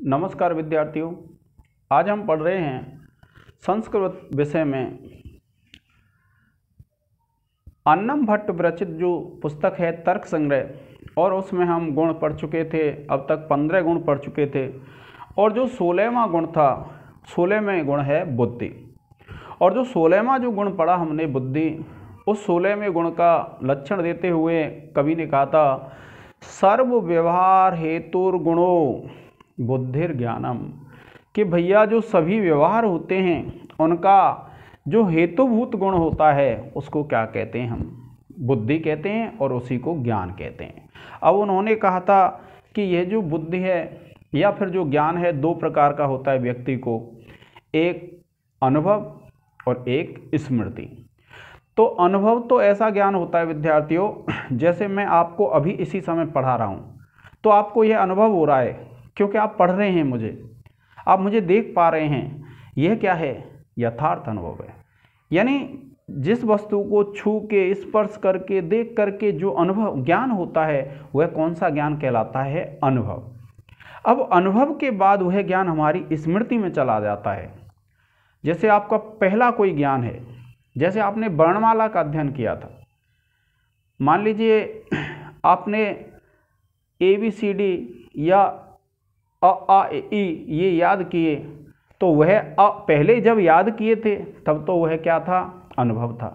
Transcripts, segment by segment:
नमस्कार विद्यार्थियों, आज हम पढ़ रहे हैं संस्कृत विषय में अन्नम भट्ट विरचित जो पुस्तक है तर्क संग्रह, और उसमें हम गुण पढ़ चुके थे। अब तक 15 गुण पढ़ चुके थे और जो 16वां गुण था, 16वें गुण है बुद्धि। और जो 16वां जो गुण पढ़ा हमने बुद्धि, उस 16वें गुण का लक्षण देते हुए कवि ने कहा था सर्व व्यवहार हेतुर्गुणो बुद्धिर ज्ञानम, कि भैया जो सभी व्यवहार होते हैं उनका जो हेतुभूत गुण होता है उसको क्या कहते हैं, हम बुद्धि कहते हैं और उसी को ज्ञान कहते हैं। अब उन्होंने कहा था कि यह जो बुद्धि है या फिर जो ज्ञान है दो प्रकार का होता है व्यक्ति को, एक अनुभव और एक स्मृति। तो अनुभव तो ऐसा ज्ञान होता है विद्यार्थियों, जैसे मैं आपको अभी इसी समय पढ़ा रहा हूँ तो आपको यह अनुभव हो रहा है क्योंकि आप पढ़ रहे हैं मुझे, आप मुझे देख पा रहे हैं। यह क्या है? यथार्थ अनुभव है। यानी जिस वस्तु को छू के, स्पर्श करके, देख करके जो अनुभव ज्ञान होता है वह कौन सा ज्ञान कहलाता है? अनुभव। अब अनुभव के बाद वह ज्ञान हमारी स्मृति में चला जाता है। जैसे आपका पहला कोई ज्ञान है, जैसे आपने वर्णमाला का अध्ययन किया था, मान लीजिए आपने ABCD या अ आ ई ये याद किए, तो वह पहले जब याद किए थे तब तो वह क्या था? अनुभव था।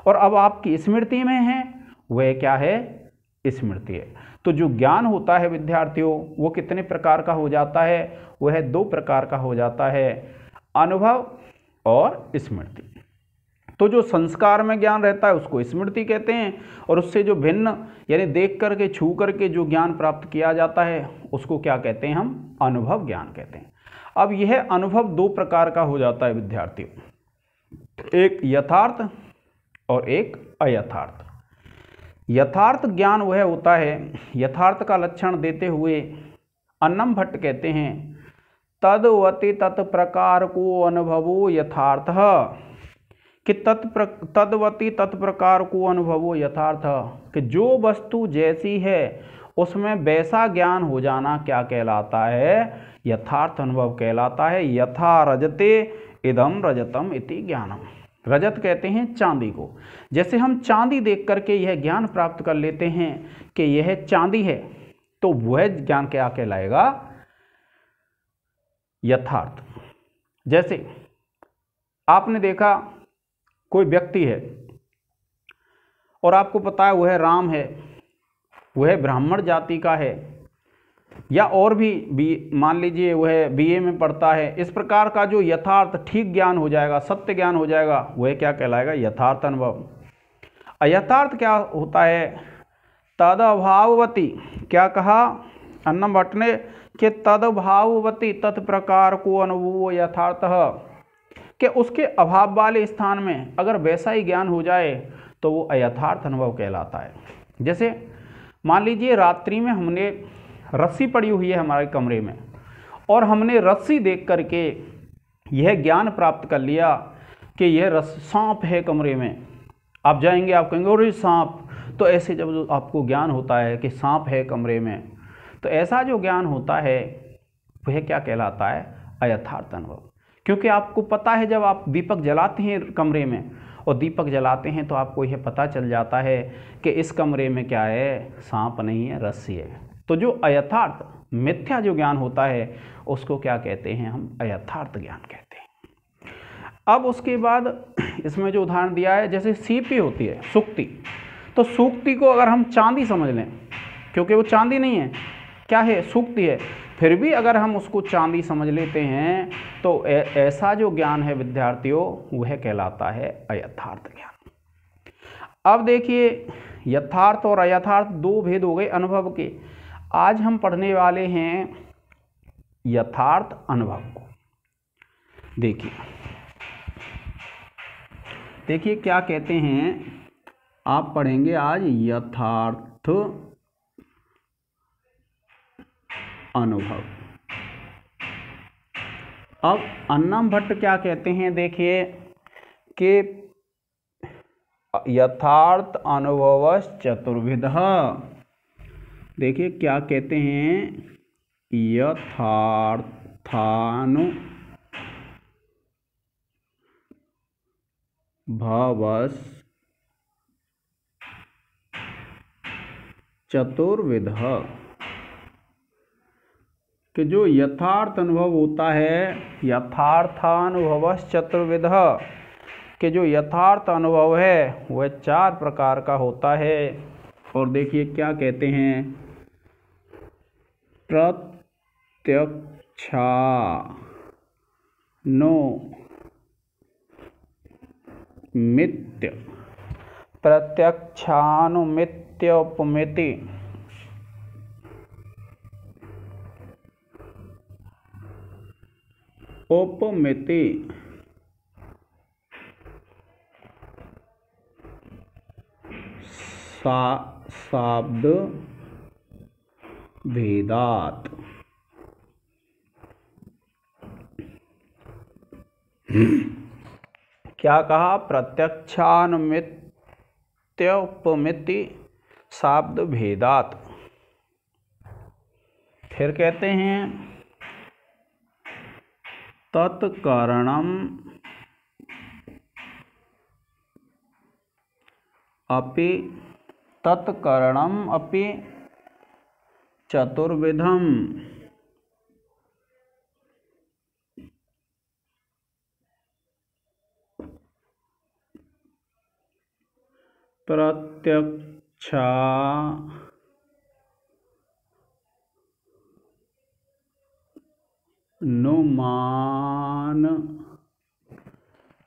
और अब आपकी स्मृति में है, वह क्या है? स्मृति है। तो जो ज्ञान होता है विद्यार्थियों वो कितने प्रकार का हो जाता है? वह दो प्रकार का हो जाता है, अनुभव और स्मृति। तो जो संस्कार में ज्ञान रहता है उसको स्मृति कहते हैं, और उससे जो भिन्न यानी देख करके, छू करके जो ज्ञान प्राप्त किया जाता है उसको क्या कहते हैं? हम अनुभव ज्ञान कहते हैं। अब यह अनुभव दो प्रकार का हो जाता है विद्यार्थियों, एक यथार्थ और एक अयथार्थ। यथार्थ ज्ञान वह होता है, यथार्थ का लक्षण देते हुए अन्नम भट्ट कहते हैं तद्वति तत्प्रकार को अनुभवो यथार्थ, कि तद्वति तत्प्रकार को अनुभवो यथार्थ, कि जो वस्तु जैसी है उसमें वैसा ज्ञान हो जाना क्या कहलाता है? यथार्थ अनुभव कहलाता है। यथा रजते इदम रजतम इति ज्ञानम। रजत कहते हैं चांदी को। जैसे हम चांदी देख करके यह ज्ञान प्राप्त कर लेते हैं कि यह चांदी है, तो वह ज्ञान क्या कहलाएगा? यथार्थ। जैसे आपने देखा कोई व्यक्ति है और आपको पता है वह राम है, वह ब्राह्मण जाति का है, या और भी मान लीजिए वह BA में पढ़ता है। इस प्रकार का जो यथार्थ ठीक ज्ञान हो जाएगा, सत्य ज्ञान हो जाएगा, वह क्या कहलाएगा? यथार्थ अनुभव। अयथार्थ क्या होता है? तदभाववती। क्या कहा अन्नम भट्ट ने? कि तदभाववती तत्प्रकार को अनुभव यथार्थ, कि उसके अभाव वाले स्थान में अगर वैसा ही ज्ञान हो जाए तो वो अयथार्थ अनुभव कहलाता है। जैसे मान लीजिए रात्रि में हमने रस्सी पड़ी हुई है हमारे कमरे में, और हमने रस्सी देख करके यह ज्ञान प्राप्त कर लिया कि यह सांप है कमरे में। आप जाएंगे, आप कहेंगे अरे सांप। तो ऐसे जब आपको ज्ञान होता है कि सांप है कमरे में, तो ऐसा जो ज्ञान होता है वह क्या कहलाता है? अयथार्थ अनुभव। क्योंकि आपको पता है जब आप दीपक जलाते हैं कमरे में और दीपक जलाते हैं तो आपको यह पता चल जाता है कि इस कमरे में क्या है? सांप नहीं है, रस्सी है। तो जो अयथार्थ मिथ्या जो ज्ञान होता है उसको क्या कहते हैं? हम अयथार्थ ज्ञान कहते हैं। अब उसके बाद इसमें जो उदाहरण दिया है, जैसे सीपी होती है सुक्ति, तो सूक्ति को अगर हम चांदी समझ लें, क्योंकि वो चांदी नहीं है, क्या है? सूक्ति है, फिर भी अगर हम उसको चांदी समझ लेते हैं तो ऐसा जो ज्ञान है विद्यार्थियों वह कहलाता है अयथार्थ ज्ञान। अब देखिए यथार्थ और अयथार्थ दो भेद हो गए अनुभव के। आज हम पढ़ने वाले हैं यथार्थ अनुभव को। देखिए क्या कहते हैं, आप पढ़ेंगे आज यथार्थ अनुभव। अब अन्नम भट्ट क्या कहते हैं? देखिए कि यथार्थ अनुभव चतुर्विध। देखिए क्या कहते हैं? यथार्थ चतुर्विधः, कि जो यथार्थ अनुभव होता है, यथार्थानुभवश्च चतुर्विधः, कि जो यथार्थ अनुभव है वह 4 प्रकार का होता है। और देखिए क्या कहते हैं, प्रत्यक्षानुमित्य, प्रत्यक्षानुमित्य उपमिति, उपमिति, शाब्द भेदात। क्या कहा, प्रत्यक्षानुमित्य उपमिति शाब्द भेदात। फिर कहते हैं तत्कारणम अपि चतुर्विधम,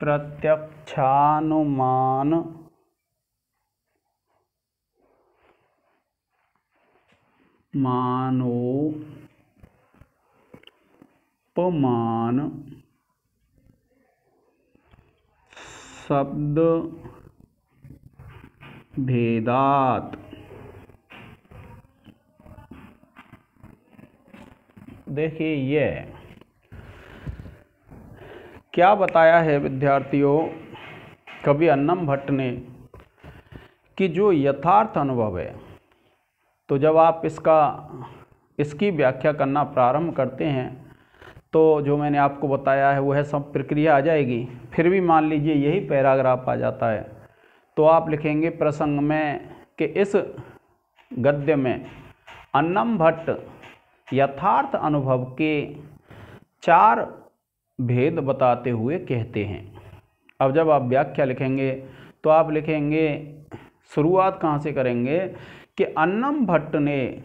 प्रत्यक्षानुमान मानोपमान शब्द भेदात। देखिए ये क्या बताया है विद्यार्थियों कवि अन्नम भट्ट ने, कि जो यथार्थ अनुभव है, तो जब आप इसकी व्याख्या करना प्रारंभ करते हैं तो जो मैंने आपको बताया है वह सब प्रक्रिया आ जाएगी। फिर भी मान लीजिए यही पैराग्राफ आ जाता है तो आप लिखेंगे प्रसंग में कि इस गद्य में अन्नम भट्ट यथार्थ अनुभव के 4 भेद बताते हुए कहते हैं। अब जब आप व्याख्या लिखेंगे तो आप लिखेंगे, शुरुआत कहाँ से करेंगे, कि अन्नम भट्ट ने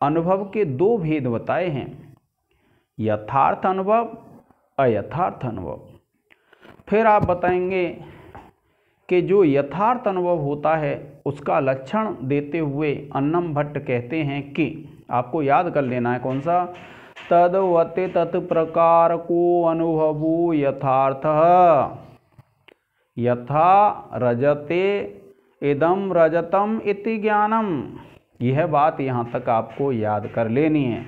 अनुभव के 2 भेद बताए हैं, यथार्थ अनुभव, अयथार्थ अनुभव। फिर आप बताएंगे कि जो यथार्थ अनुभव होता है उसका लक्षण देते हुए अन्नम भट्ट कहते हैं कि, आपको याद कर लेना है कौन सा, तद्वते तत्प्रकार को अनुभवो यथार्थः, यथा रजते इदम रजतम इति ज्ञानम। यह बात यहाँ तक आपको याद कर लेनी है।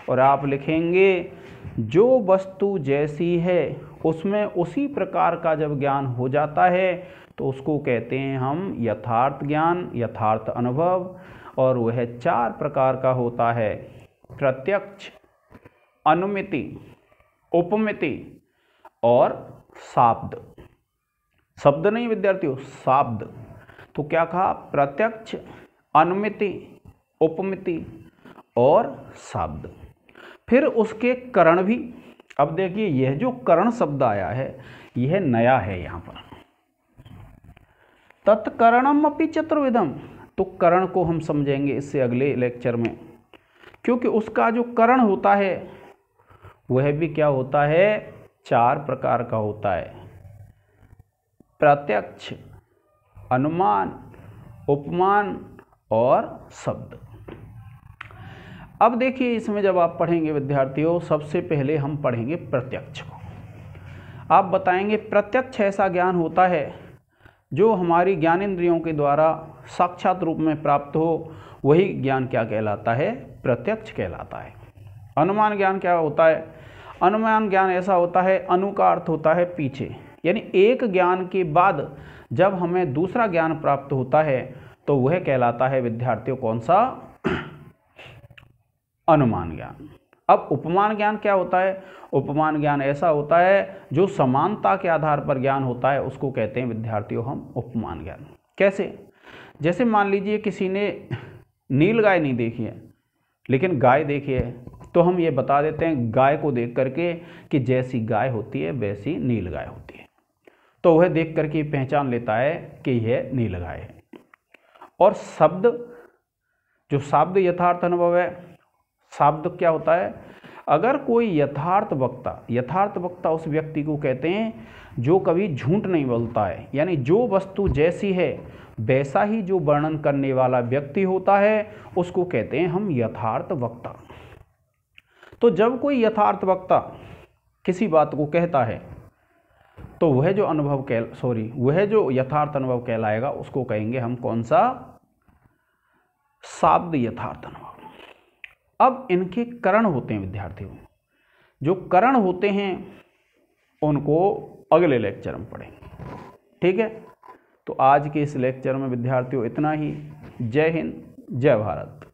और आप लिखेंगे जो वस्तु जैसी है उसमें उसी प्रकार का जब ज्ञान हो जाता है तो उसको कहते हैं हम यथार्थ ज्ञान, यथार्थ अनुभव। और वह 4 प्रकार का होता है, प्रत्यक्ष, अनुमिति, उपमिति और शाब्द। शब्द नहीं विद्यार्थियों, शाब्द। तो क्या कहा, प्रत्यक्ष, अनुमिति, उपमिति और शाब्द। फिर उसके करण भी। अब देखिए यह जो करण शब्द आया है यह नया है यहाँ पर, तत्करणम अपि चतुर्विधम। तो करण को हम समझेंगे इससे अगले लेक्चर में, क्योंकि उसका जो करण होता है वह भी क्या होता है, 4 प्रकार का होता है, प्रत्यक्ष, अनुमान, उपमान और शब्द। अब देखिए इसमें जब आप पढ़ेंगे विद्यार्थियों, सबसे पहले हम पढ़ेंगे प्रत्यक्ष को। आप बताएंगे प्रत्यक्ष ऐसा ज्ञान होता है जो हमारी ज्ञानेंद्रियों के द्वारा साक्षात रूप में प्राप्त हो, वही ज्ञान क्या कहलाता है, प्रत्यक्ष कहलाता है। अनुमान ज्ञान क्या होता है, अनुमान ज्ञान ऐसा होता है, अनु का अर्थ होता है पीछे, यानी एक ज्ञान के बाद जब हमें दूसरा ज्ञान प्राप्त होता है तो वह कहलाता है विद्यार्थियों कौन सा, अनुमान ज्ञान। अब उपमान ज्ञान क्या होता है? उपमान ज्ञान ऐसा होता है जो समानता के आधार पर ज्ञान होता है, उसको कहते हैं विद्यार्थियों हम उपमान ज्ञान। कैसे? जैसे मान लीजिए किसी ने नील गाय नहीं देखी है लेकिन गाय देखी है, तो हम ये बता देते हैं गाय को देख करके कि जैसी गाय होती है वैसी नील गाय होती है, तो वह देख करके पहचान लेता है कि यह नील गाय है। और शब्द, जो शब्द यथार्थ अनुभव है, शब्द क्या होता है? अगर कोई यथार्थ वक्ता उस व्यक्ति को कहते हैं जो कभी झूठ नहीं बोलता है, यानी जो वस्तु जैसी है वैसा ही जो वर्णन करने वाला व्यक्ति होता है, उसको कहते हैं हम यथार्थ वक्ता। तो जब कोई यथार्थ वक्ता किसी बात को कहता है तो वह जो यथार्थ अनुभव कहलाएगा, उसको कहेंगे हम कौन सा? शाब्द यथार्थ अनुभव। अब इनके करण होते हैं विद्यार्थियों, जो करण होते हैं उनको अगले लेक्चर में पढ़ेंगे, ठीक है? तो आज के इस लेक्चर में विद्यार्थियों इतना ही। जय हिंद, जय भारत।